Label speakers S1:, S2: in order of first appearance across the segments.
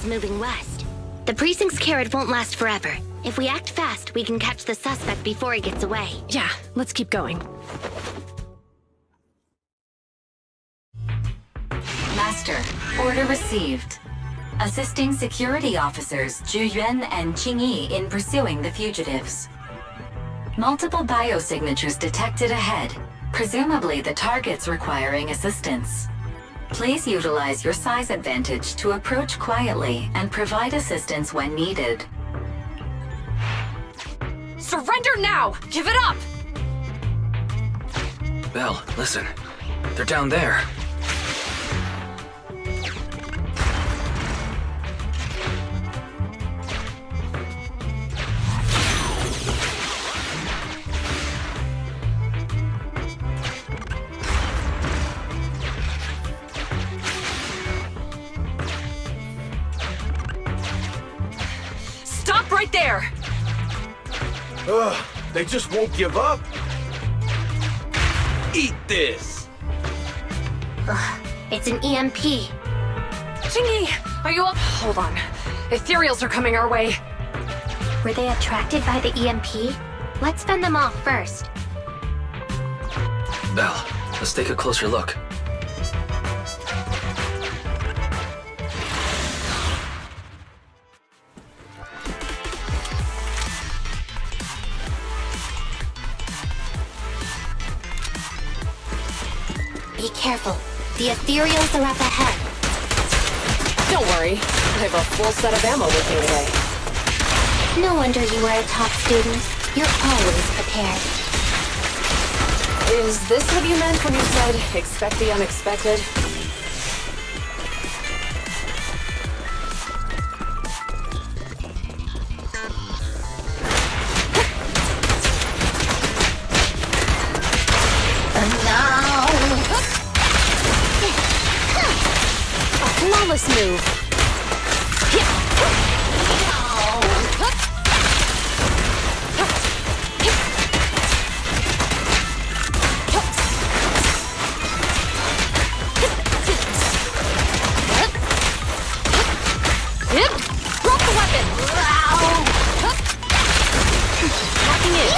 S1: moving west. The precinct's carrot won't last forever. If we act fast, we can catch the suspect before he gets away.
S2: Yeah, let's keep going.
S3: Master, order received. Assisting security officers Zhu Yuan and Qing Yi in pursuing the fugitives. Multiple biosignatures detected ahead, presumably the targets requiring assistance. Please utilize your size advantage to approach quietly and provide assistance when needed.
S2: Surrender now! Give it up!
S4: Belle, listen. They're down there.
S2: Stop right there!
S5: Ugh, they just won't give up. Eat this!
S1: Ugh, it's an EMP.
S2: Jingy, are you up? Hold on. Ethereals are coming our way.
S1: Were they attracted by the EMP? Let's fend them off first.
S4: Belle, let's take a closer look.
S1: Be careful. The ethereals are up ahead.
S2: Don't worry. I have a full set of ammo with me today.
S1: No wonder you are a top student. You're always prepared.
S2: Is this what you meant when you said, expect the unexpected? Flawless move. Drop the weapon. Locking in.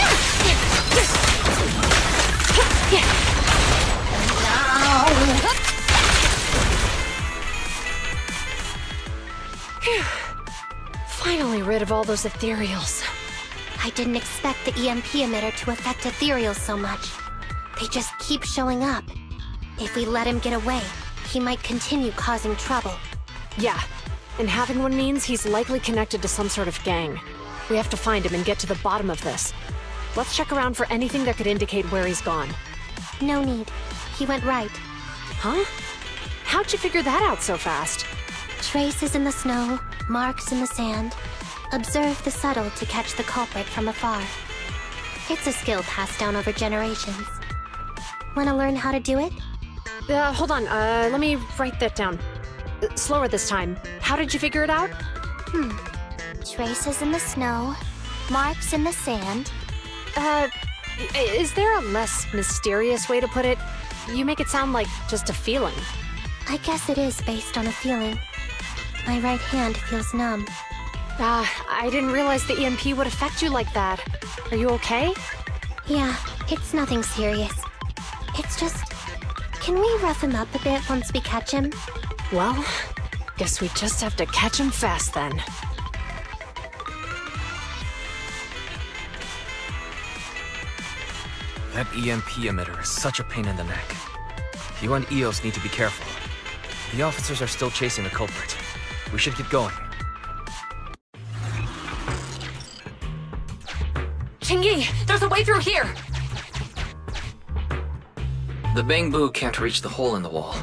S2: Finally rid of all those ethereals.
S1: I didn't expect the EMP emitter to affect ethereals so much. They just keep showing up. If we let him get away, he might continue causing trouble.
S2: Yeah, and having one means he's likely connected to some sort of gang. We have to find him and get to the bottom of this. Let's check around for anything that could indicate where he's gone.
S1: No need. He went right.
S2: Huh? How'd you figure that out so fast?
S1: Traces in the snow, marks in the sand. Observe the subtle to catch the culprit from afar. It's a skill passed down over generations. Want to learn how to do it?
S2: Hold on, let me write that down. Slower this time. How did you figure it out?
S1: Traces in the snow, marks in the sand.
S2: Is there a less mysterious way to put it? You make it sound like just a feeling.
S1: I guess it is based on a feeling. My right hand feels numb.
S2: I didn't realize the EMP would affect you like that. Are you okay?
S1: Yeah, it's nothing serious. It's just... Can we rough him up a bit once we catch him?
S2: Well, guess we just have to catch him fast then.
S4: That EMP emitter is such a pain in the neck. You and EOS need to be careful. The officers are still chasing the culprit. We should get going.
S2: Qingyi, there's a way through here!
S4: The bamboo can't reach the hole in the wall.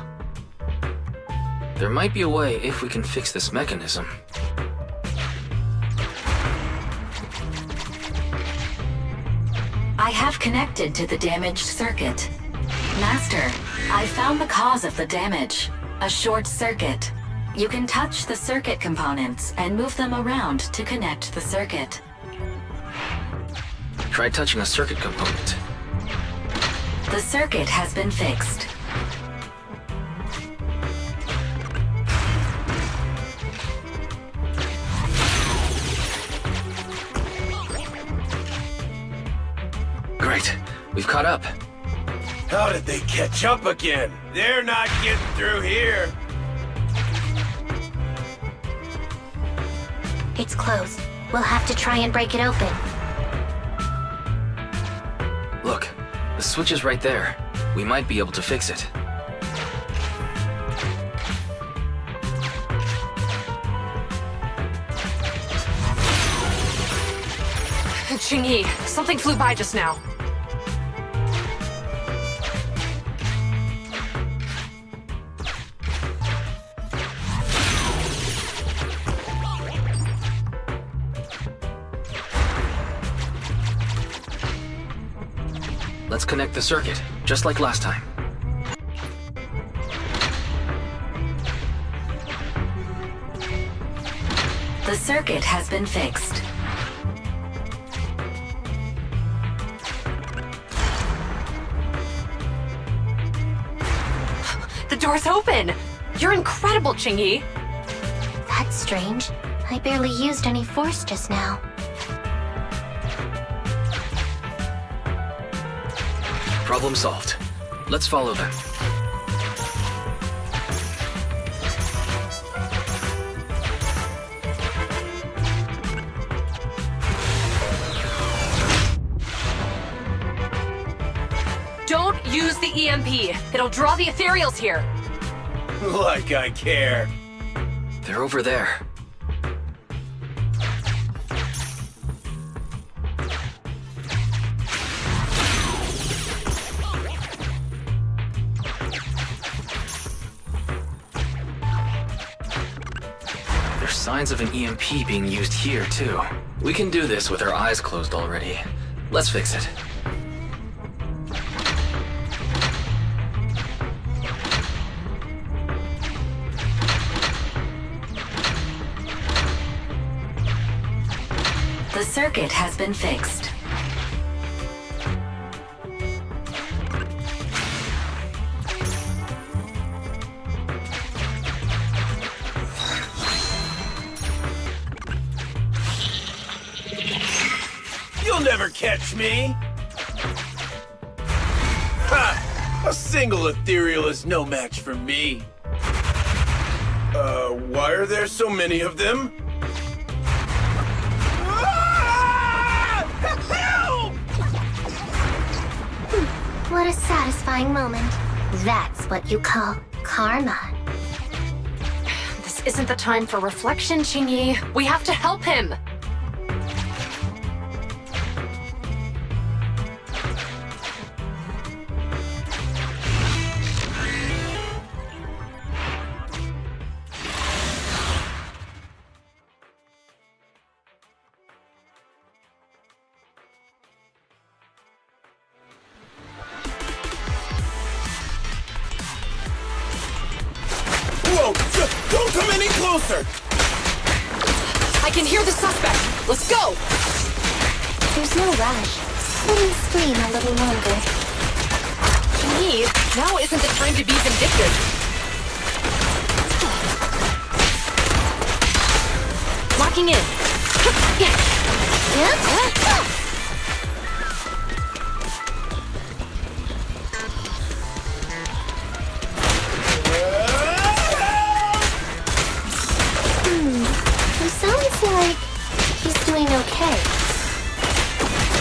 S4: There might be a way if we can fix this mechanism.
S3: I have connected to the damaged circuit. Master, I found the cause of the damage. A short circuit. You can touch the circuit components and move them around to connect the circuit.
S4: Try touching a circuit component.
S3: The circuit has been fixed.
S4: right. We've caught up.
S5: How did they catch up again? They're not getting through here.
S1: It's closed. We'll have to try and break it open.
S4: Look, the switch is right there. We might be able to fix it.
S2: Qingyi, something flew by just now.
S4: Let's connect the circuit, just like last time.
S3: The circuit has been fixed.
S2: The door's open! You're incredible, Qingyi!
S1: That's strange. I barely used any force just now.
S4: Problem solved. Let's follow them.
S2: Don't use the EMP! It'll draw the ethereals here!
S5: Like I care.
S4: They're over there. There's signs of an EMP being used here, too. We can do this with our eyes closed already. Let's fix it.
S3: The circuit has been fixed.
S5: You'll never catch me! Ha! A single ethereal is no match for me. Why are there so many of them? Help!
S1: What a satisfying moment. That's what you call karma.
S2: This isn't the time for reflection, Qingyi. We have to help him!
S5: Whoa! Don't come any closer!
S2: I can hear the suspect! Let's go!
S1: There's no rush. Let him scream a little longer.
S2: Qingyi, now isn't the time to be vindictive. Locking in.
S1: He sounds like he's doing okay.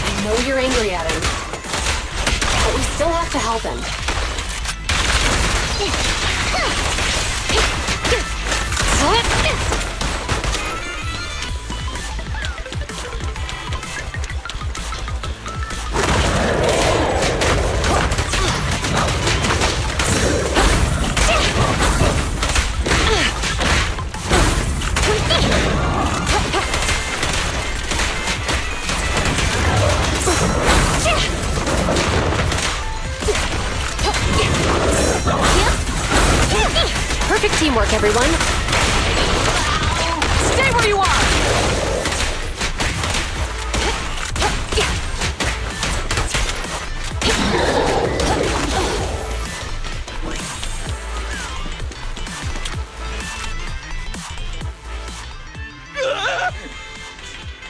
S2: I know you're angry at him, but we still have to help him. Perfect teamwork, everyone. Stay where you are!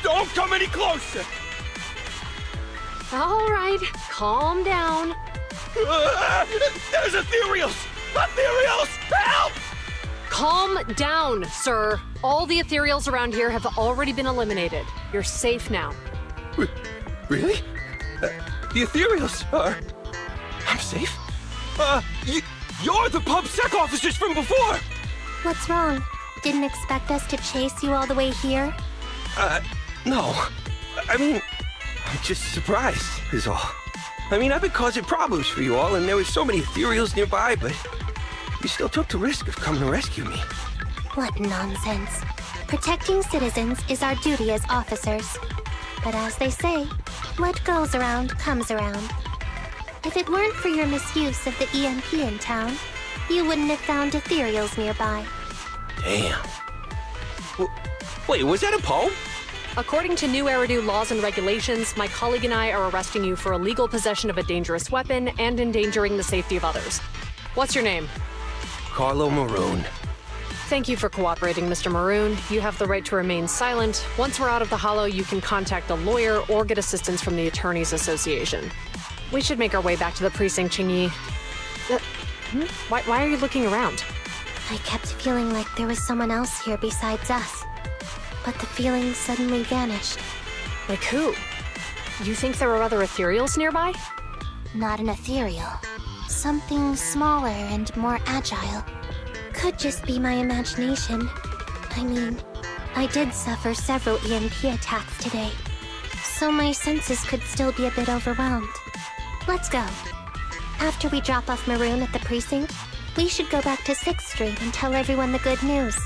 S5: Don't come any closer!
S2: All right, calm down.
S5: There's ethereals! Ethereals! Help!
S2: Calm down, sir. All the ethereals around here have already been eliminated. You're safe now.
S5: Really? The ethereals are... I'm safe? You're the PubSec officers from before!
S1: What's wrong? Didn't expect us to chase you all the way here?
S5: No. I mean, I'm just surprised, is all. I mean, I've been causing problems for you all, and there were so many ethereals nearby, but you still took the risk of coming to rescue me.
S1: What nonsense. Protecting citizens is our duty as officers. But as they say, what goes around comes around. If it weren't for your misuse of the EMP in town, you wouldn't have found ethereals nearby.
S5: Damn. Wait, was that a poem?
S2: According to new Eridu laws and regulations, my colleague and I are arresting you for illegal possession of a dangerous weapon and endangering the safety of others. What's your name?
S5: Carlo Maroon.
S2: Thank you for cooperating, Mr. Maroon. You have the right to remain silent. Once we're out of the Hollow, you can contact a lawyer or get assistance from the Attorneys Association. We should make our way back to the precinct, Qingyi. Why are you looking around?
S1: I kept feeling like there was someone else here besides us. But the feeling suddenly vanished.
S2: Like who? You think there are other ethereals nearby?
S1: Not an ethereal. Something smaller and more agile. Could just be my imagination. I mean, I did suffer several EMP attacks today. So my senses could still be a bit overwhelmed. Let's go. After we drop off Maroon at the precinct, we should go back to 6th Street and tell everyone the good news.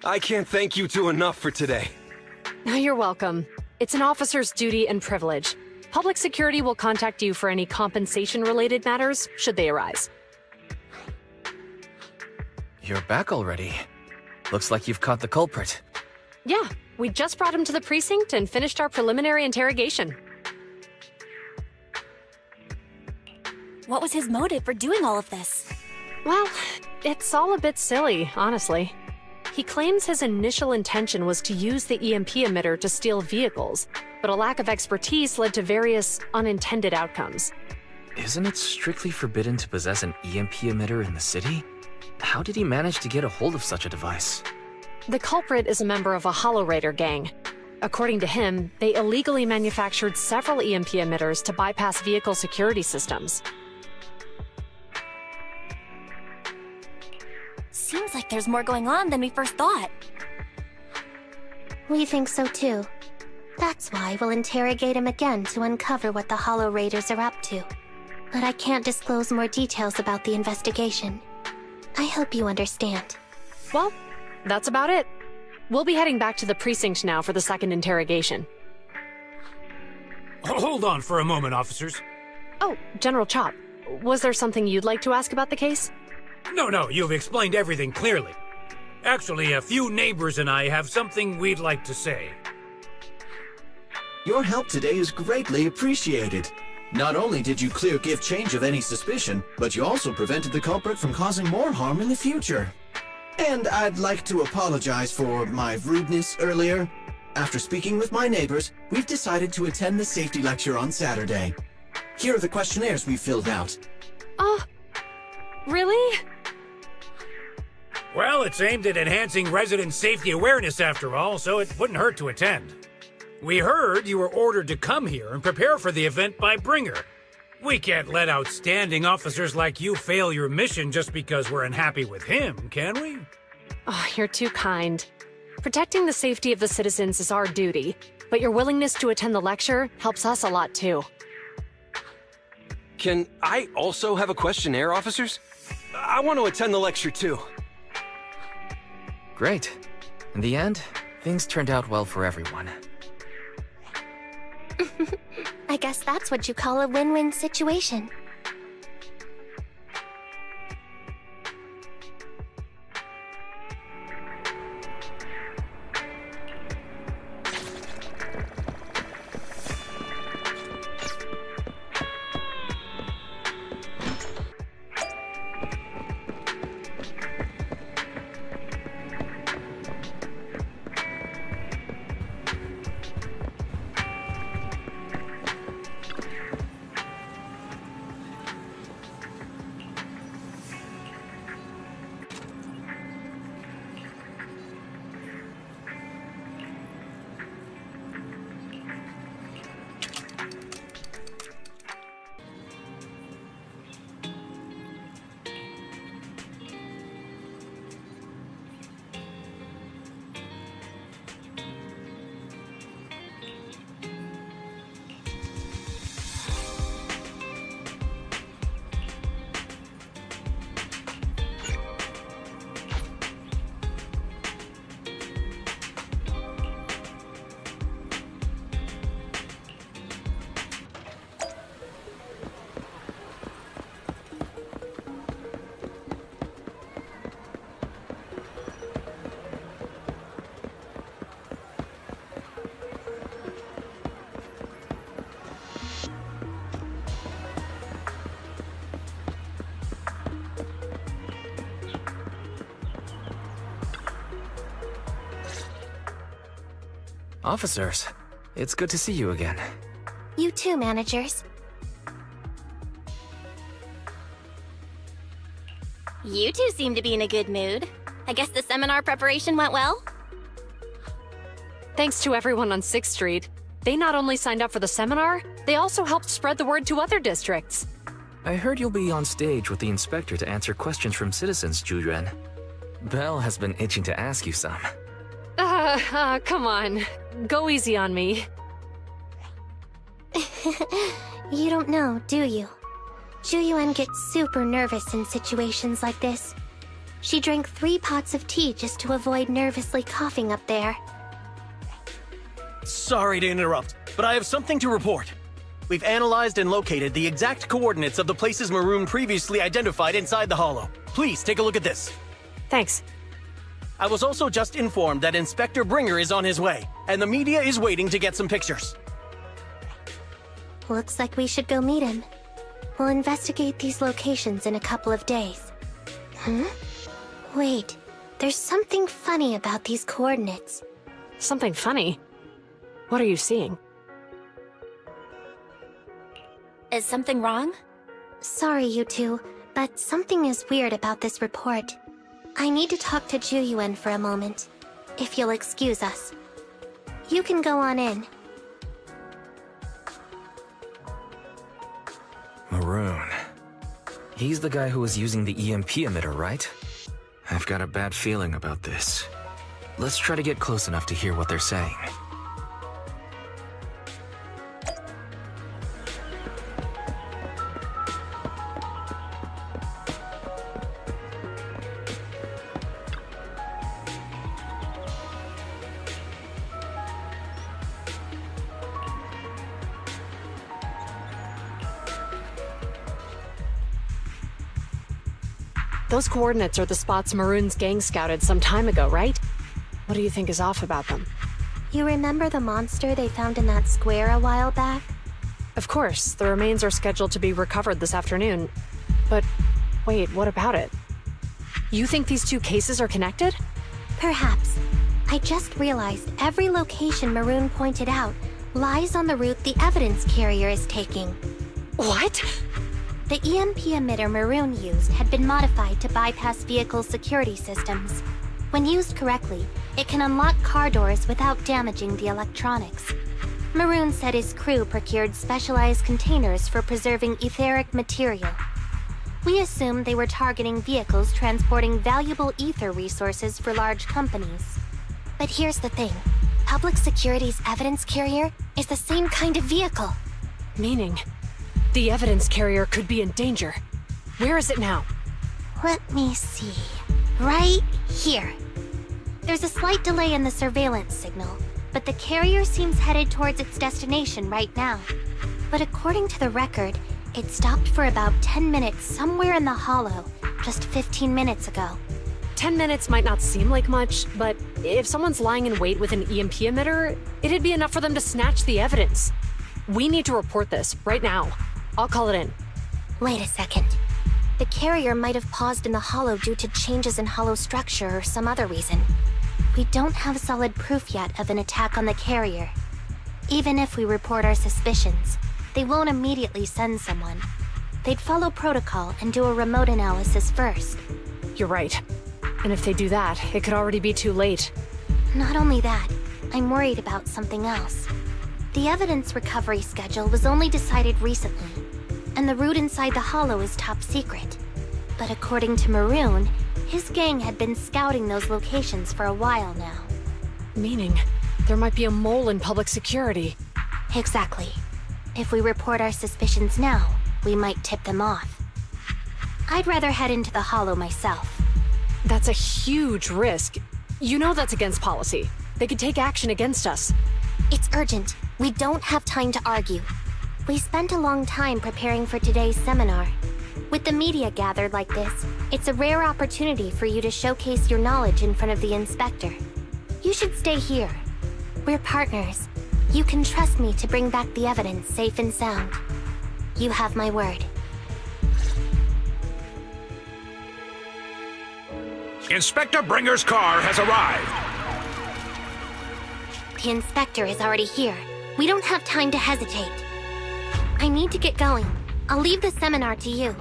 S5: I can't thank you two enough for today.
S2: You're welcome. It's an officer's duty and privilege. Public security will contact you for any compensation-related matters, should they arise.
S4: You're back already. Looks like you've caught the culprit.
S2: Yeah, we just brought him to the precinct and finished our preliminary interrogation.
S6: What was his motive for doing all of this?
S2: Well, it's all a bit silly, honestly. He claims his initial intention was to use the EMP emitter to steal vehicles, but a lack of expertise led to various unintended outcomes.
S4: Isn't it strictly forbidden to possess an EMP emitter in the city? How did he manage to get a hold of such a device?
S2: The culprit is a member of a Hollow Raider gang. According to him, they illegally manufactured several EMP emitters to bypass vehicle security systems.
S6: Seems like there's more going on than we first thought.
S1: We think so too. That's why we'll interrogate him again to uncover what the Hollow Raiders are up to. But I can't disclose more details about the investigation. I hope you understand.
S2: Well, that's about it. We'll be heading back to the precinct now for the second interrogation.
S7: Hold on for a moment, officers.
S2: Oh, General Chop, was there something you'd like to ask about the case?
S7: No, you've explained everything clearly. Actually, a few neighbors and I have something we'd like to say.
S8: Your help today is greatly appreciated. Not only did you clear Give Change of any suspicion, but you also prevented the culprit from causing more harm in the future. And I'd like to apologize for my rudeness earlier. After speaking with my neighbors, we've decided to attend the safety lecture on Saturday. Here are the questionnaires we filled out.
S2: Really?
S7: Well, it's aimed at enhancing resident safety awareness after all, so it wouldn't hurt to attend. We heard you were ordered to come here and prepare for the event by Bringer. We can't let outstanding officers like you fail your mission just because we're unhappy with him, can we?
S2: Oh, you're too kind. Protecting the safety of the citizens is our duty, but your willingness to attend the lecture helps us a lot too.
S5: Can I also have a questionnaire, officers? I want to attend the lecture too.
S4: Great. In the end, things turned out well for everyone.
S1: I guess that's what you call a win-win situation.
S4: Officers, it's good to see you again.
S1: You too, managers.
S6: You two seem to be in a good mood. I guess the seminar preparation went well?
S2: Thanks to everyone on 6th Street. They not only signed up for the seminar, they also helped spread the word to other districts.
S4: I heard you'll be on stage with the inspector to answer questions from citizens, Zhu. Belle has been itching to ask you some.
S2: Come on. Go easy on me.
S1: You don't know, do you? Zhu gets super nervous in situations like this. She drank 3 pots of tea just to avoid nervously coughing up there.
S9: Sorry to interrupt, but I have something to report. We've analyzed and located the exact coordinates of the places Maroon previously identified inside the Hollow. Please take a look at this.
S2: Thanks.
S9: I was also just informed that Inspector Bringer is on his way, and the media is waiting to get some pictures.
S1: Looks like we should go meet him. We'll investigate these locations in a couple of days. Wait, there's something funny about these coordinates.
S2: Something funny? What are you seeing?
S6: Is something wrong?
S1: Sorry, you two, but something is weird about this report. I need to talk to Zhu for a moment, if you'll excuse us. You can go on in.
S4: Maroon. He's the guy who was using the EMP emitter, right? I've got a bad feeling about this. Let's try to get close enough to hear what they're saying.
S2: Those coordinates are the spots Maroon's gang scouted some time ago, right? What do you think is off about them?
S1: You remember the monster they found in that square a while back?
S2: Of course, the remains are scheduled to be recovered this afternoon. But wait, what about it? You think these 2 cases are connected?
S1: Perhaps. I just realized every location Maroon pointed out lies on the route the evidence carrier is taking.
S2: What?
S1: The EMP emitter Maroon used had been modified to bypass vehicle security systems. When used correctly, it can unlock car doors without damaging the electronics. Maroon said his crew procured specialized containers for preserving etheric material. We assumed they were targeting vehicles transporting valuable ether resources for large companies. But here's the thing. Public Security's evidence carrier is the same kind of vehicle.
S2: Meaning, the evidence carrier could be in danger. Where is it now?
S1: Let me see. Right here. There's a slight delay in the surveillance signal, but the carrier seems headed towards its destination right now. But according to the record, it stopped for about 10 minutes somewhere in the hollow, just 15 minutes ago.
S2: 10 minutes might not seem like much, but if someone's lying in wait with an EMP emitter, it'd be enough for them to snatch the evidence. We need to report this, right now. I'll call it in.
S1: Wait a second. The carrier might have paused in the hollow due to changes in hollow structure or some other reason. We don't have solid proof yet of an attack on the carrier. Even if we report our suspicions, they won't immediately send someone. They'd follow protocol and do a remote analysis first.
S2: You're right. And if they do that, it could already be too late.
S1: Not only that, I'm worried about something else. The evidence recovery schedule was only decided recently, and the route inside the hollow is top secret. But according to Maroon, his gang had been scouting those locations for a while now.
S2: Meaning, there might be a mole in public security.
S1: Exactly. If we report our suspicions now, we might tip them off. I'd rather head into the hollow myself.
S2: That's a huge risk. You know that's against policy. They could take action against us.
S1: It's urgent. We don't have time to argue. We spent a long time preparing for today's seminar. With the media gathered like this, it's a rare opportunity for you to showcase your knowledge in front of the inspector. You should stay here. We're partners. You can trust me to bring back the evidence safe and sound. You have my word.
S10: Inspector Bringer's car has arrived.
S1: The inspector is already here. We don't have time to hesitate. I need to get going. I'll leave the seminar to you.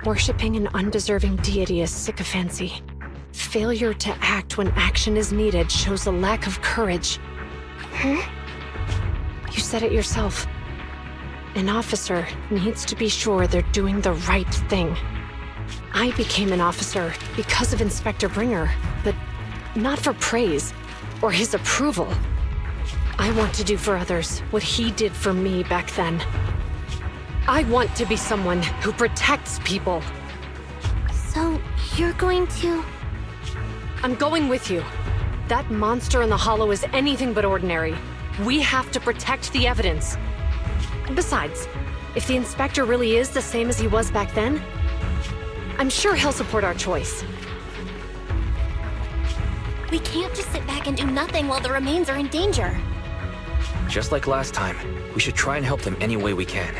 S2: Worshipping an undeserving deity is sycophancy. Failure to act when action is needed shows a lack of courage.
S1: Huh?
S2: You said it yourself. An officer needs to be sure they're doing the right thing. I became an officer because of Inspector Bringer, but not for praise or his approval. I want to do for others what he did for me back then. I want to be someone who protects people.
S1: So, you're going to...
S2: I'm going with you. That monster in the hollow is anything but ordinary. We have to protect the evidence. Besides, if the inspector really is the same as he was back then, I'm sure he'll support our choice.
S6: We can't just sit back and do nothing while the remains are in danger.
S4: Just like last time, we should try and help them any way we can.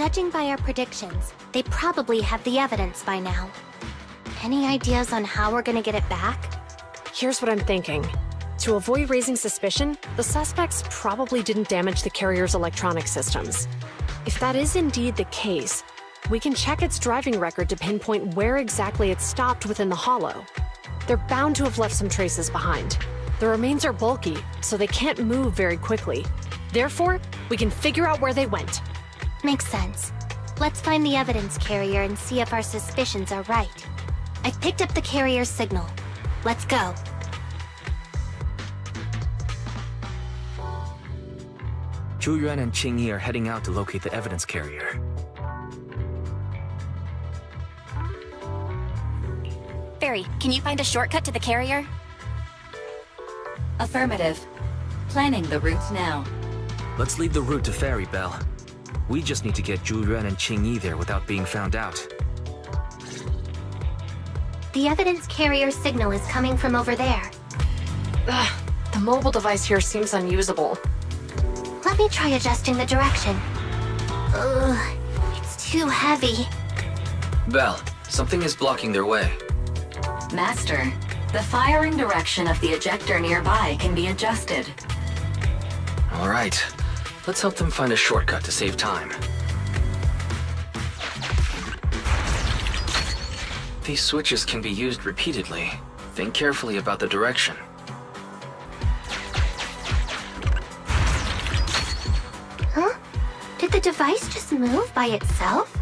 S1: Judging by our predictions, they probably have the evidence by now. Any ideas on how we're gonna get it back?
S2: Here's what I'm thinking. To avoid raising suspicion, the suspects probably didn't damage the carrier's electronic systems. If that is indeed the case, we can check its driving record to pinpoint where exactly it stopped within the hollow. They're bound to have left some traces behind. The remains are bulky, so they can't move very quickly. Therefore, we can figure out where they went.
S1: Makes sense. Let's find the evidence carrier and see if our suspicions are right. I've picked up the carrier's signal. Let's go.
S4: Zhu Yuan and Qing Yi are heading out to locate the evidence carrier.
S6: Fairy, can you find a shortcut to the carrier?
S3: Affirmative. Planning the route now.
S4: Let's leave the route to Fairy Bell. We just need to get Zhu Yuan and Qing Yi there without being found out.
S1: The evidence carrier signal is coming from over there.
S2: Ugh, the mobile device here seems unusable.
S1: Let me try adjusting the direction. Ugh, it's too heavy.
S4: Bell, Something is blocking their way.
S3: Master, the firing direction of the ejector nearby can be adjusted.
S4: All right. Let's help them find a shortcut to save time. These switches can be used repeatedly. Think carefully about the direction.
S1: Huh? Did the device just move by itself?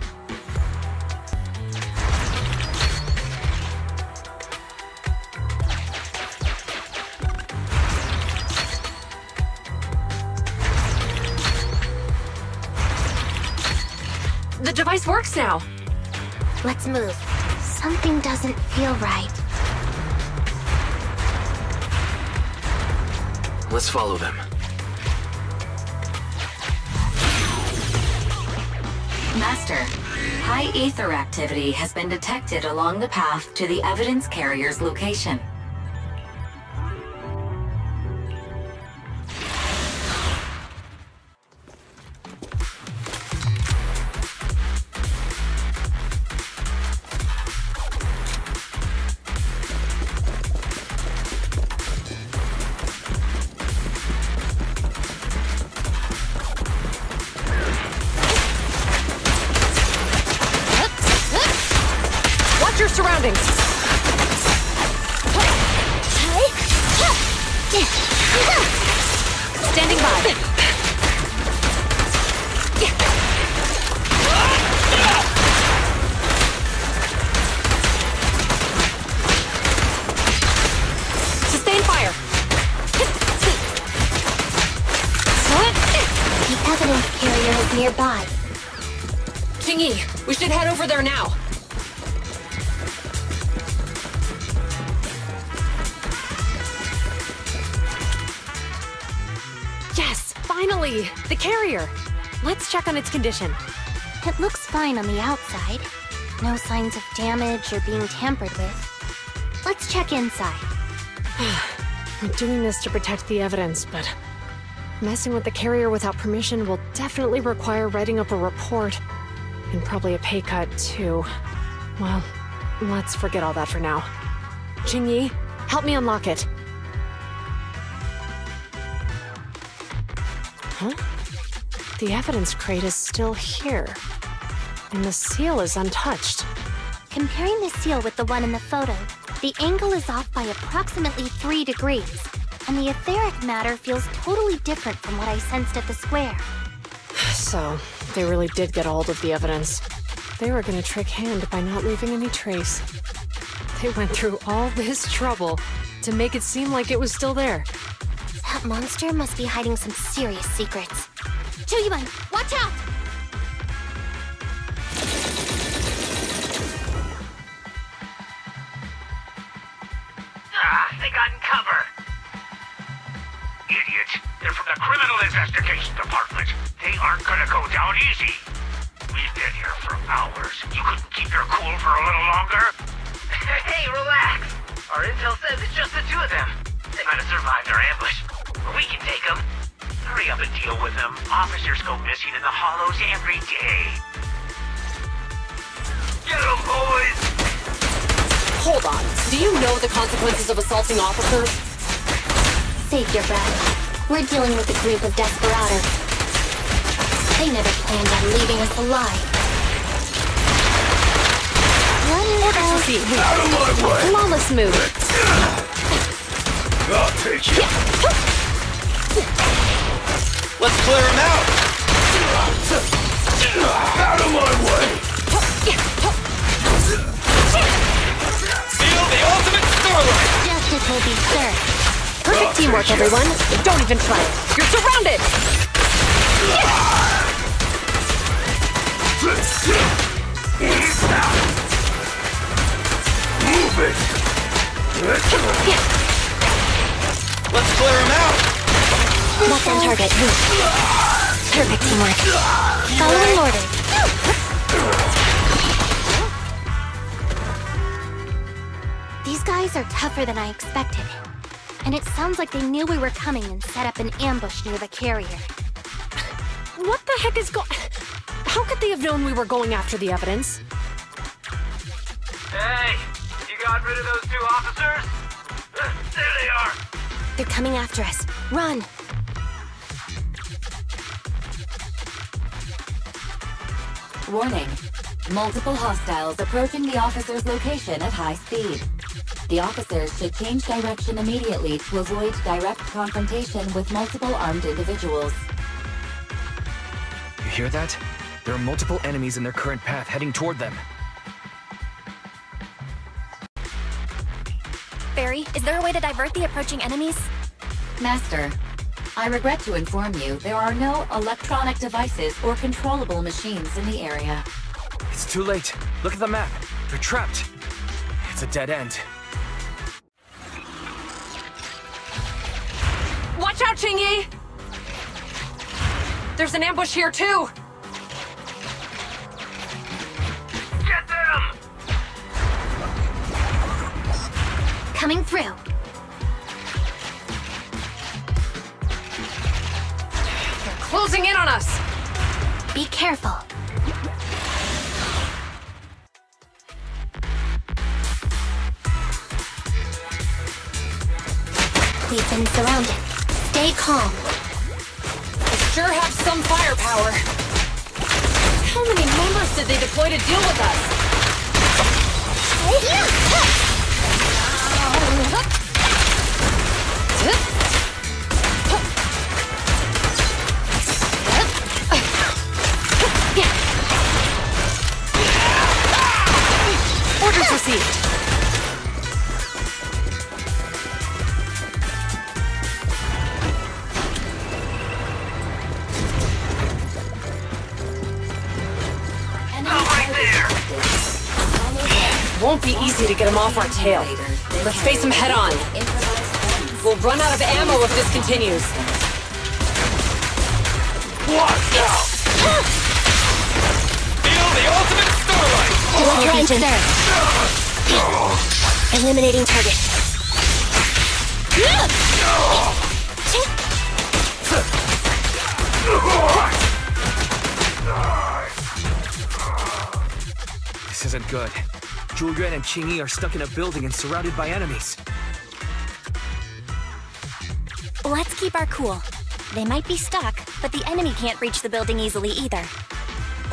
S2: The device works now.
S1: Let's move. Something doesn't feel right.
S4: Let's follow them.
S3: Master, high ether activity has been detected along the path to the evidence carrier's location.
S2: Your surroundings. Standing by. Sustain fire.
S1: The evidence carrier is nearby.
S2: Jingyi, we should head over there now. Finally! The carrier! Let's check on its condition.
S1: It looks fine on the outside. No signs of damage or being tampered with. Let's check inside.
S2: I'm doing this to protect the evidence, but messing with the carrier without permission will definitely require writing up a report. And probably a pay cut, too. Well, let's forget all that for now. Jingyi, help me unlock it. Huh? The evidence crate is still here. And the seal is untouched.
S1: Comparing the seal with the one in the photo, the angle is off by approximately 3 degrees, and the etheric matter feels totally different from what I sensed at the square.
S2: So, they really did get a hold of the evidence. They were gonna trick Hand by not leaving any trace. They went through all this trouble to make it seem like it was still there.
S1: That monster must be hiding some serious secrets. Chuyuan, watch out!
S10: They got in cover. Idiots. They're from the Criminal Investigation Department. They aren't gonna go down easy. We've been here for hours. You couldn't keep your cool for a little longer? Hey, relax. Our intel says it's just the two of them. They might have survived our ambush. But we can take them. Hurry up and deal with them. Officers go missing in the hollows every day. Get them, boys!
S2: Hold on. Do you know the consequences of assaulting officers?
S1: Save your breath. We're dealing with a group of desperados. They never planned on leaving us alive.
S10: Out of my way!
S2: Flawless move.
S10: I'll take you.
S9: Let's clear him out!
S10: Out of my way!
S9: Seal the ultimate starlight!
S1: Justice will be served.
S2: Perfect teamwork, everyone. Don't even try it. You're surrounded!
S10: Move it!
S9: Let's clear him out!
S1: Lock on target. Perfect teamwork. Following orders. These guys are tougher than I expected. And it sounds like they knew we were coming and set up an ambush near the carrier.
S2: What the heck is How could they have known we were going after the evidence?
S11: Hey, you got rid of those 2 officers? There they are!
S1: They're coming after us. Run!
S3: Warning. Multiple hostiles approaching the officer's location at high speed. The officers should change direction immediately to avoid direct confrontation with multiple armed individuals.
S4: You hear that? There are multiple enemies in their current path heading toward them.
S6: Barry, is there a way to divert the approaching enemies?
S3: Master, I regret to inform you there are no electronic devices or controllable machines in the area.
S4: It's too late. Look at the map. They're trapped. It's a dead end.
S2: Watch out, Qingyi! There's an ambush here, too!
S10: Get them!
S1: Coming through.
S2: They're closing in on us!
S1: Be careful. We've been surrounded. Stay calm.
S2: They sure have some firepower. How many members did they deploy to deal with us? Orders received. Won't be easy to get him off our tail. Let's face him head on. We'll run out of ammo if this continues.
S10: Watch out! Feel the ultimate starlight!
S1: Engine. Eliminating target.
S4: This isn't good. Julian and Qingyi are stuck in a building and surrounded by enemies.
S6: Let's keep our cool. They might be stuck, but the enemy can't reach the building easily either.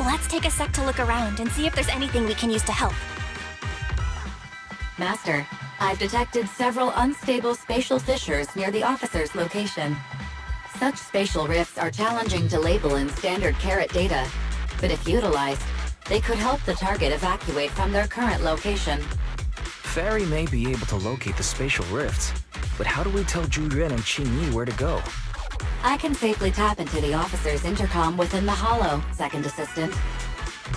S6: Let's take a sec to look around and see if there's anything we can use to help.
S3: Master, I've detected several unstable spatial fissures near the officer's location. Such spatial rifts are challenging to label in standard carat data, but if utilized, they could help the target evacuate from their current location.
S4: Fairy may be able to locate the spatial rifts, but how do we tell Julian and Qingyi where to go?
S3: I can safely tap into the officer's intercom within the hollow, Second Assistant.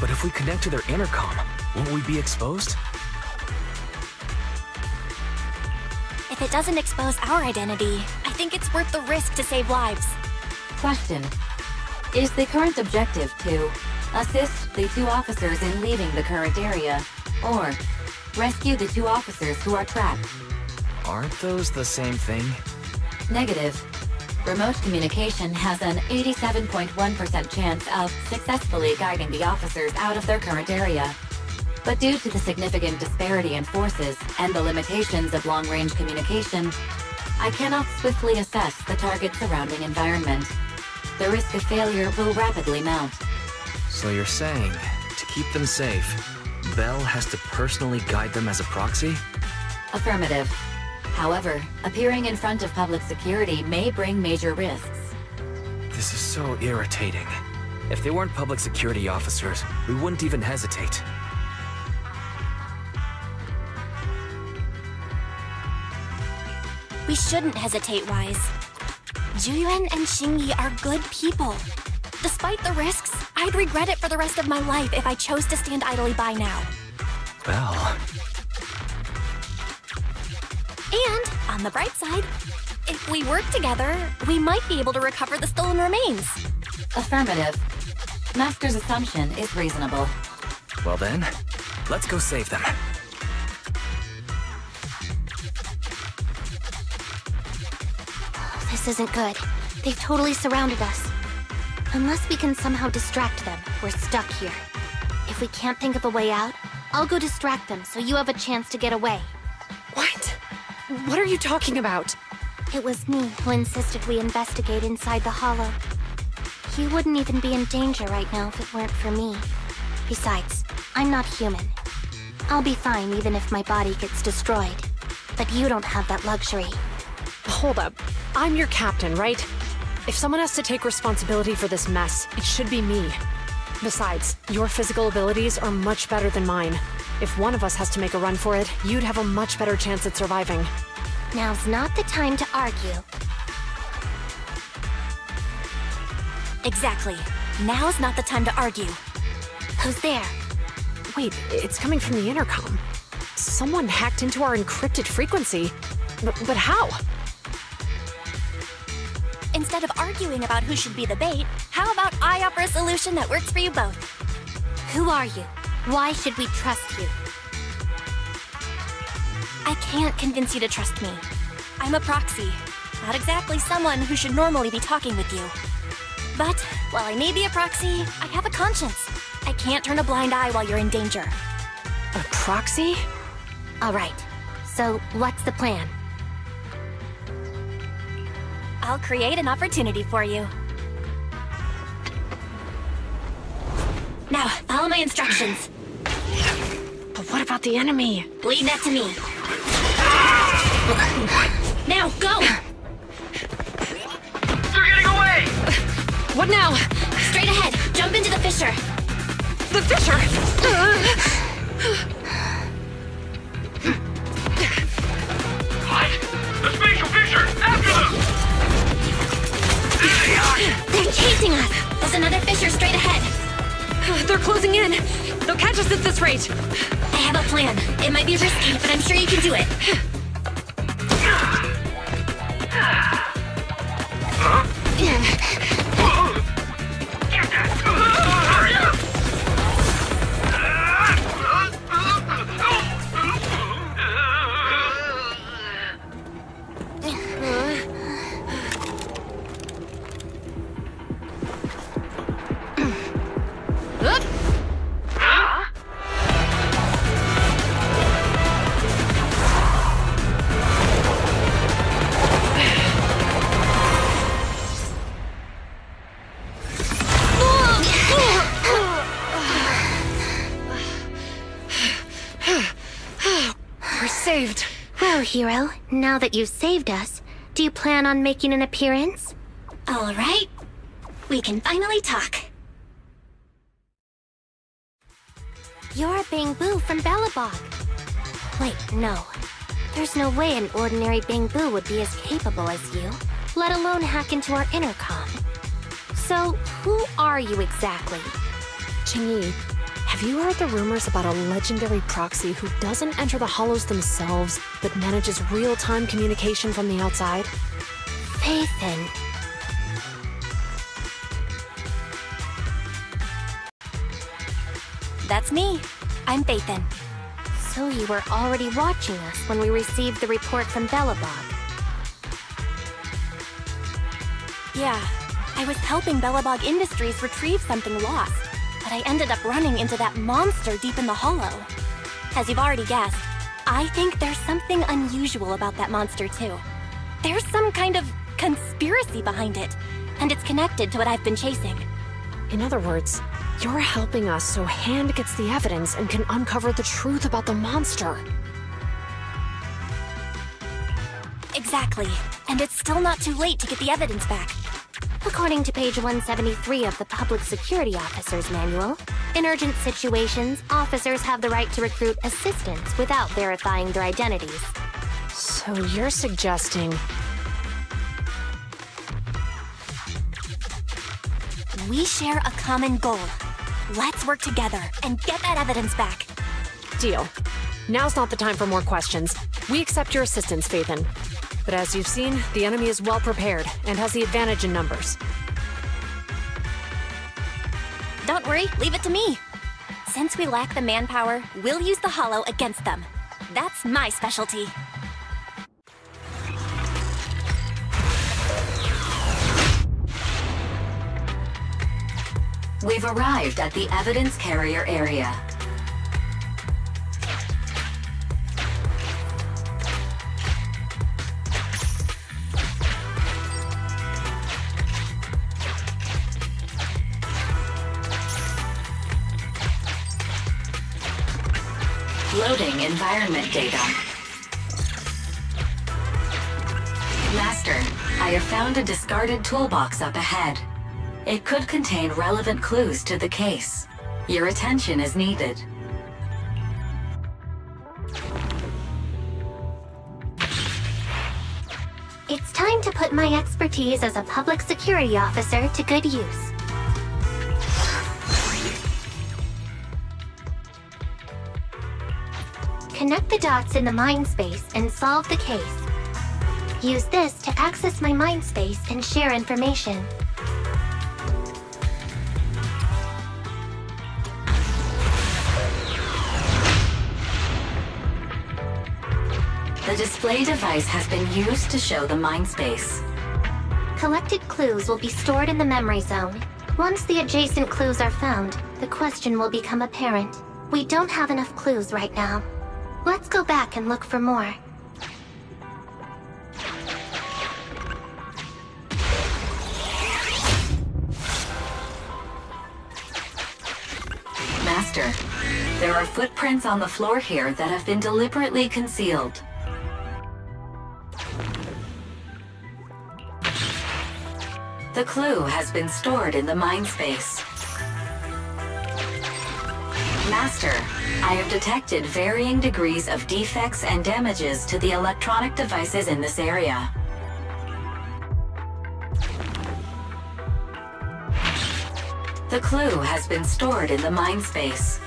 S4: But if we connect to their intercom, won't we be exposed?
S6: If it doesn't expose our identity, I think it's worth the risk to save lives.
S3: Question. Is the current objective to assist the 2 officers in leaving the current area, or rescue the 2 officers who are trapped?
S4: Aren't those the same thing?
S3: Negative. Remote communication has an 87.1% chance of successfully guiding the officers out of their current area. But due to the significant disparity in forces and the limitations of long-range communication, I cannot swiftly assess the target's surrounding environment. The risk of failure will rapidly mount.
S4: So you're saying, to keep them safe, Bell has to personally guide them as a proxy?
S3: Affirmative. However, appearing in front of public security may bring major risks.
S4: This is so irritating. If they weren't public security officers, we wouldn't even hesitate.
S6: We shouldn't hesitate, Wise. Julian and Qingyi are good people. Despite the risks, I'd regret it for the rest of my life if I chose to stand idly by now.
S4: Bell.
S6: And, on the bright side, if we work together, we might be able to recover the stolen remains.
S3: Affirmative. Master's assumption is reasonable.
S4: Well then, let's go save them.
S1: This isn't good. They've totally surrounded us. Unless we can somehow distract them, we're stuck here. If we can't think of a way out, I'll go distract them so you have a chance to get away.
S2: What? What are you talking about?
S1: It was me who insisted we investigate inside the hollow. You wouldn't even be in danger right now if it weren't for me. Besides, I'm not human. I'll be fine even if my body gets destroyed. But you don't have that luxury.
S2: Hold up. I'm your captain, right? If someone has to take responsibility for this mess, it should be me. Besides, your physical abilities are much better than mine. If one of us has to make a run for it, you'd have a much better chance at surviving.
S1: Now's not the time to argue.
S6: Exactly. Now's not the time to argue.
S1: Who's there?
S2: Wait, it's coming from the intercom. Someone hacked into our encrypted frequency. But how?
S6: Instead of arguing about who should be the bait, how about I offer a solution that works for you both?
S1: Who are you? Why should we trust you?
S6: I can't convince you to trust me. I'm a proxy. Not exactly someone who should normally be talking with you. But, while I may be a proxy, I have a conscience. I can't turn a blind eye while you're in danger.
S2: A proxy?
S1: Alright, so what's the plan?
S6: I'll create an opportunity for you. Now, follow my instructions.
S2: But what about the enemy?
S6: Leave that to me. Now, go!
S11: They're getting away!
S2: What now?
S6: Straight ahead, jump into the fissure.
S2: The fissure!
S11: What? The spatial fissure! After them! There they are!
S6: They're chasing us! There's another fissure straight ahead.
S2: They're closing in. They'll catch us at this rate.
S6: I have a plan. It might be risky, but I'm sure you can do it.
S11: Hurry up!
S2: Saved.
S1: Well, hero, now that you've saved us, do you plan on making an appearance?
S6: All right. We can finally talk.
S1: You're Bangbu from Belobog. Wait, no. There's no way an ordinary Bangbu would be as capable as you, let alone hack into our intercom. So, who are you exactly?
S2: Qingyi, have you heard the rumors about a legendary proxy who doesn't enter the hollows themselves, but manages real-time communication from the outside?
S1: Phaethon.
S6: That's me. I'm Phaethon.
S1: So you were already watching us when we received the report from Belobog.
S6: Yeah, I was helping Belobog Industries retrieve something lost, but I ended up running into that monster deep in the hollow. As you've already guessed, I think there's something unusual about that monster too. There's some kind of conspiracy behind it, and it's connected to what I've been chasing.
S2: In other words, you're helping us so Hand gets the evidence and can uncover the truth about the monster.
S6: Exactly. And it's still not too late to get the evidence back.
S1: According to page 173 of the Public Security Officer's Manual, in urgent situations, officers have the right to recruit assistants without verifying their identities.
S2: So you're suggesting...
S6: We share a common goal. Let's work together and get that evidence back.
S2: Deal. Now's not the time for more questions. We accept your assistance, Phaethon. But as you've seen, the enemy is well prepared and has the advantage in numbers.
S6: Don't worry, leave it to me. Since we lack the manpower, we'll use the hollow against them. That's my specialty.
S3: We've arrived at the evidence carrier area. Loading environment data. Master, I have found a discarded toolbox up ahead. It could contain relevant clues to the case. Your attention is needed.
S1: It's time to put my expertise as a public security officer to good use. Connect the dots in the mind space and solve the case. Use this to access my mind space and share information.
S3: The display device has been used to show the mind space.
S1: Collected clues will be stored in the memory zone. Once the adjacent clues are found, the question will become apparent. We don't have enough clues right now. Let's go back and look for more.
S3: Master, there are footprints on the floor here that have been deliberately concealed. The clue has been stored in the mind space. Master, I have detected varying degrees of defects and damages to the electronic devices in this area. The clue has been stored in the mind space.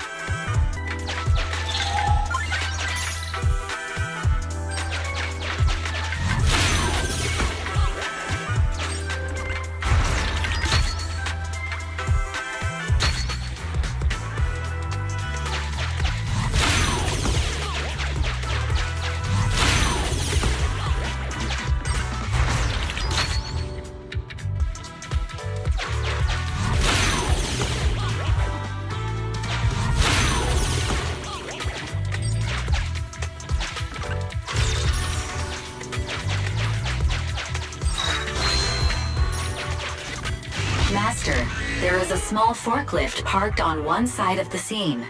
S3: Master, there is a small forklift parked on one side of the scene.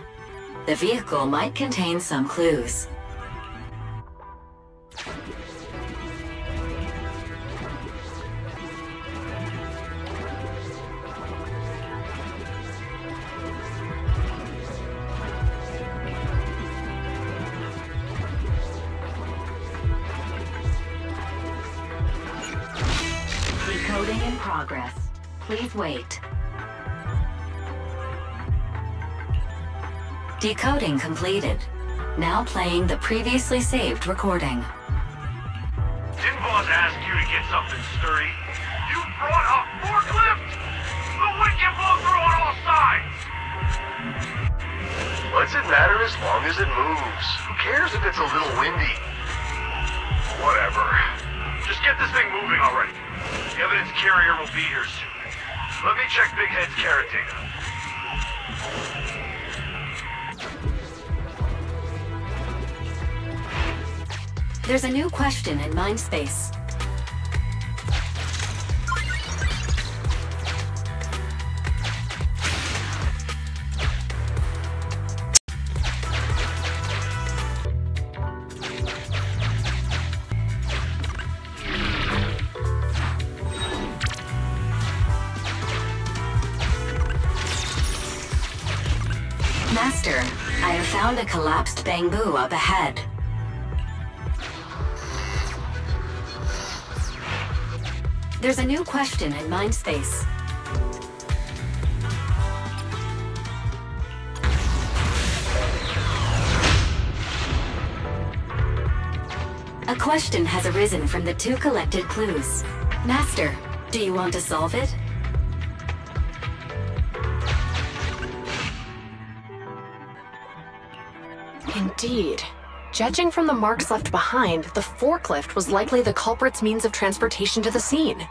S3: The vehicle might contain some clues. Decoding in progress. Please wait. Decoding completed. Now playing the previously saved recording.
S10: Didn't boss ask you to get something sturdy? You brought a forklift? The wind can blow through on all sides! What's it matter as long as it moves? Who cares if it's a little windy? Whatever. Just get this thing moving already. The evidence carrier will be here soon. Let me check Big Head's carrot data.
S3: There's a new question in mind space. Master, I have found a collapsed bamboo up ahead. There's a new question in mind space. A question has arisen from the two collected clues. Master, do you want to solve it?
S2: Indeed. Judging from the marks left behind, the forklift was likely the culprit's means of transportation to the scene.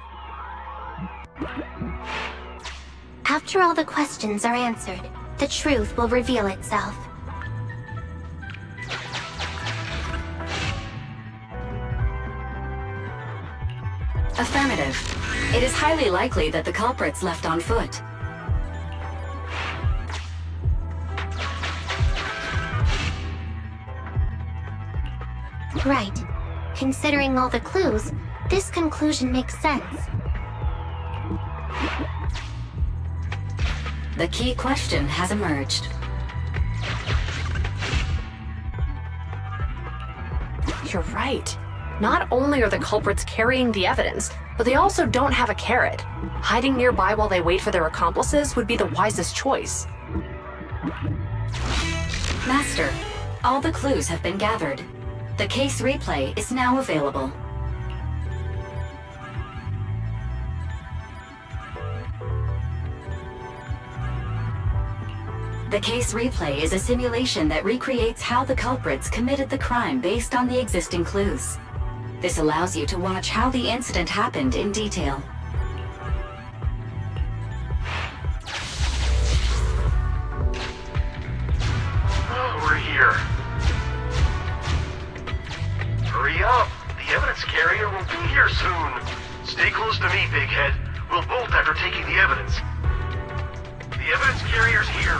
S1: After all the questions are answered, the truth will reveal itself.
S3: Affirmative. It is highly likely that the culprit's left on foot.
S1: Right. Considering all the clues, this conclusion makes sense.
S3: The key question has emerged.
S2: You're right. Not only are the culprits carrying the evidence, but they also don't have a carrot. Hiding nearby while they wait for their accomplices would be the wisest choice.
S3: Master, all the clues have been gathered. The case replay is now available. The case replay is a simulation that recreates how the culprits committed the crime based on the existing clues. This allows you to watch how the incident happened in detail.
S10: We're here. Hurry up! The evidence carrier will be here soon. Stay close to me, Big Head. We'll bolt after taking the evidence. The evidence carrier's here.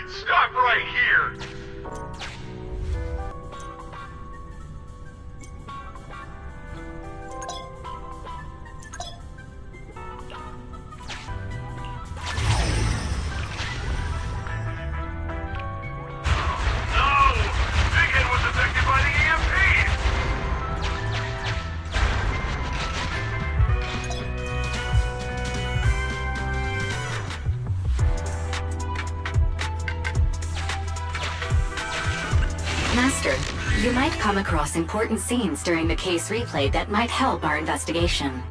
S10: Stop right here!
S3: Master, you might come across important scenes during the case replay that might help our investigation.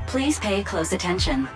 S3: Please pay close attention.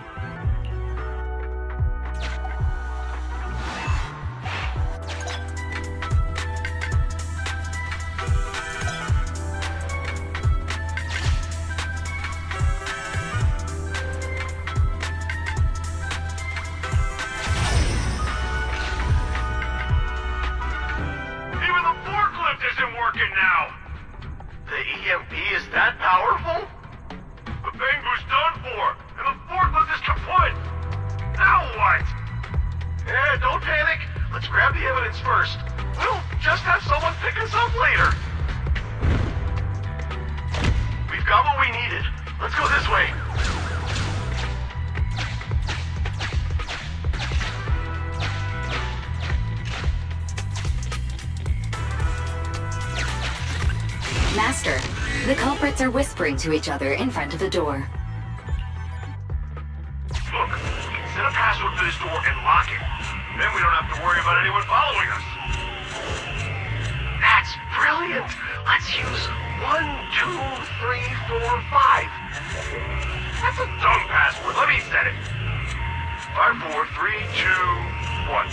S3: Master, the culprits are whispering to each other in front of the door.
S10: Look, we can set a password for this door and lock it. Then we don't have to worry about anyone following us. That's brilliant! Let's use 1, 2, 3, 4, 5. That's a dumb password. Let me set it. 5, 4, 3, 2, 1.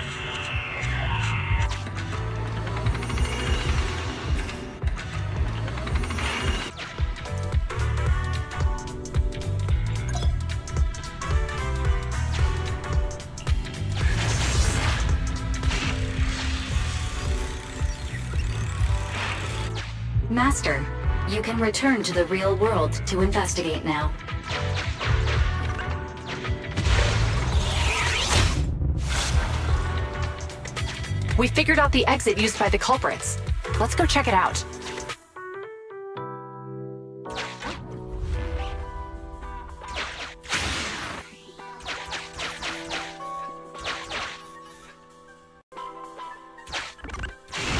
S3: Master, you can return to the real world to investigate now.
S2: We figured out the exit used by the culprits. Let's go check it out.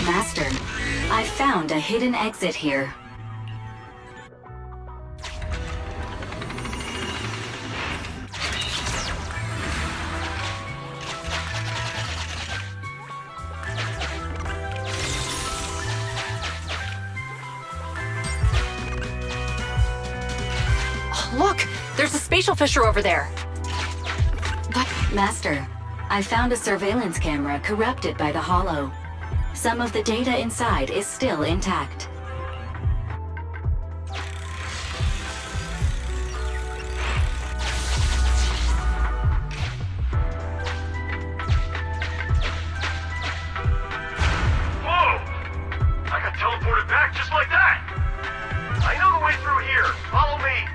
S3: Master, I found a hidden exit here.
S2: Look! There's a spatial fissure over there!
S3: Master, I found a surveillance camera corrupted by the Hollow. Some of the data inside is still intact.
S10: Whoa! I got teleported back just like that! I know the way through here. Follow me!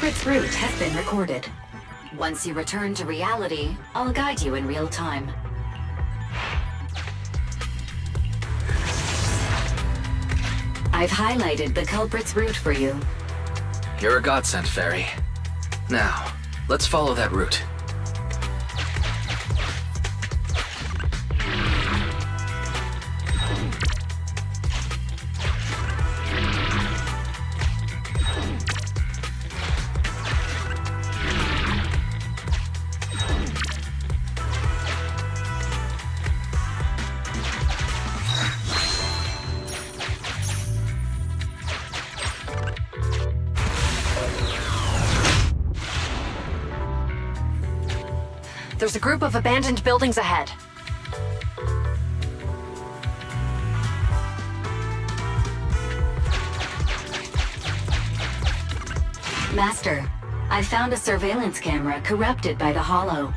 S3: culprit's route has been recorded. Once you return to reality, I'll guide you in real time. I've highlighted the culprit's route for you.
S4: You're a godsend, Fairy. Now, let's follow that route.
S2: There's a group of abandoned buildings ahead.
S3: Master, I found a surveillance camera corrupted by the Hollow.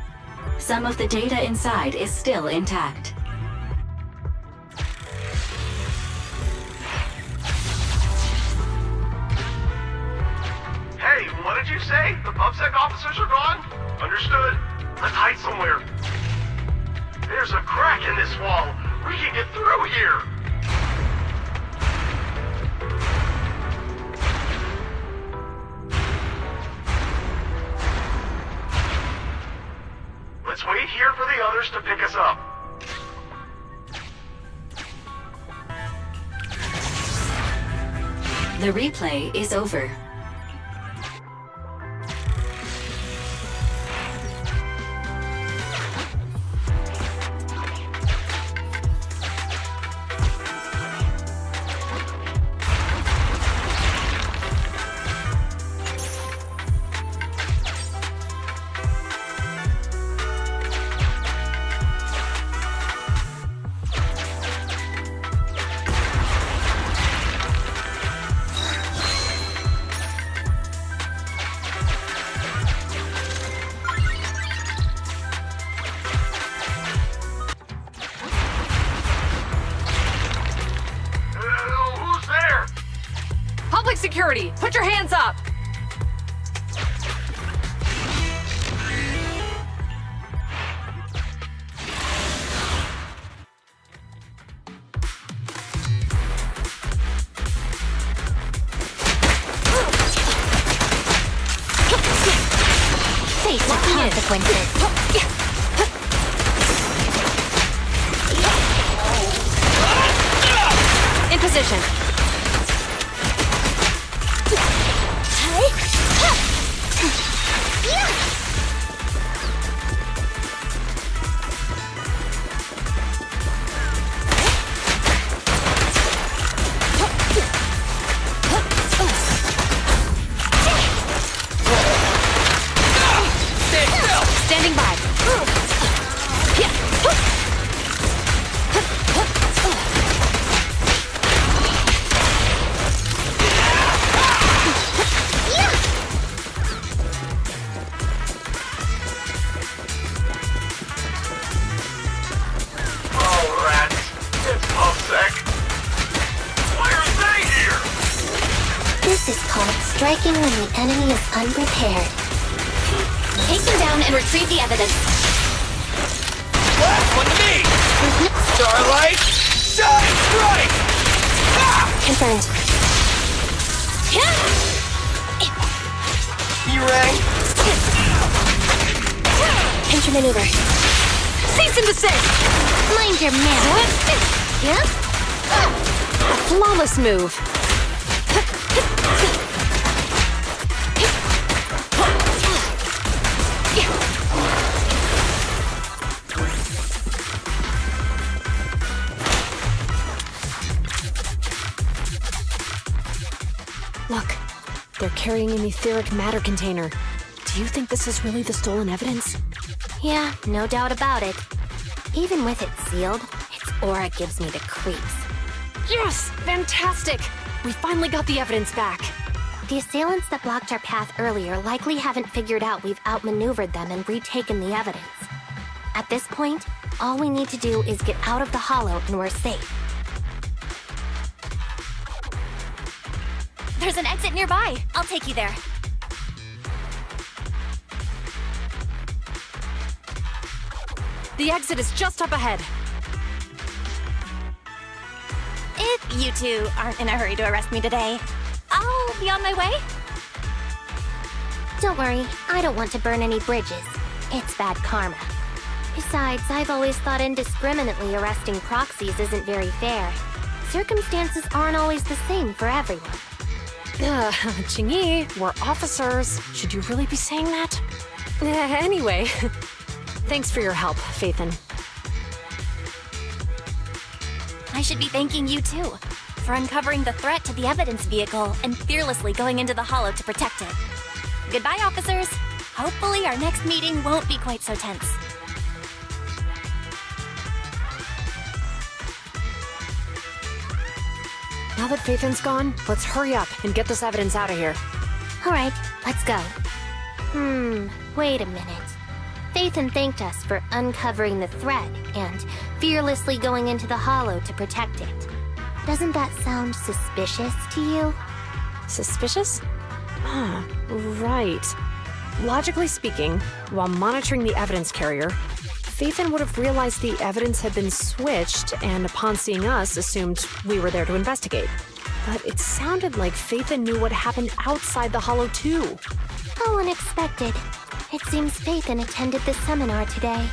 S3: Some of the data inside is still intact.
S11: Hey, what did you say? The PubSec officers are gone? Understood. Let's hide somewhere. There's a crack in this wall. We can get through here. Let's wait here for the others to pick us up.
S3: The replay is over.
S2: Security, put your hands up!
S1: Face the consequences.
S2: In position.
S1: Standing by. This is called striking when the enemy is unprepared.
S6: Take them down and retrieve the evidence.
S5: Last one to me! Starlight, shine bright!
S1: Confirmed.
S5: You rang?
S1: Counter maneuver.
S2: Cease and desist!
S1: Mind your man. Yeah?
S2: A flawless move. Look, they're carrying an etheric matter container. Do you think this is really the stolen evidence?
S1: Yeah, no doubt about it. Even with it sealed, its aura gives me the creeps.
S2: Yes! Fantastic! We finally got the evidence back.
S1: The assailants that blocked our path earlier likely haven't figured out we've outmaneuvered them and retaken the evidence. At this point, all we need to do is get out of the Hollow and we're safe.
S6: There's an exit nearby. I'll take you there.
S2: The exit is just up ahead.
S6: If you two aren't in a hurry to arrest me today, I'll be on my way.
S1: Don't worry, I don't want to burn any bridges. It's bad karma. Besides, I've always thought indiscriminately arresting proxies isn't very fair. Circumstances aren't always the same for everyone.
S2: Qingyi, we're officers. Should you really be saying that? Anyway, thanks for your help, Phaethon.
S6: I should be thanking you too, for uncovering the threat to the evidence vehicle and fearlessly going into the Hollow to protect it. Goodbye, officers. Hopefully our next meeting won't be quite so tense.
S2: Now that Phaethon's gone, let's hurry up and get this evidence out of here.
S1: Alright, let's go. Wait a minute. Phaethon thanked us for uncovering the threat and fearlessly going into the Hollow to protect it. Doesn't that sound suspicious to you?
S2: Suspicious? Right. Logically speaking, while monitoring the evidence carrier, Phaethon would have realized the evidence had been switched, and upon seeing us, assumed we were there to investigate. But it sounded like Phaethon knew what happened outside the Hollow too.
S1: How unexpected. It seems Phaethon attended the seminar today.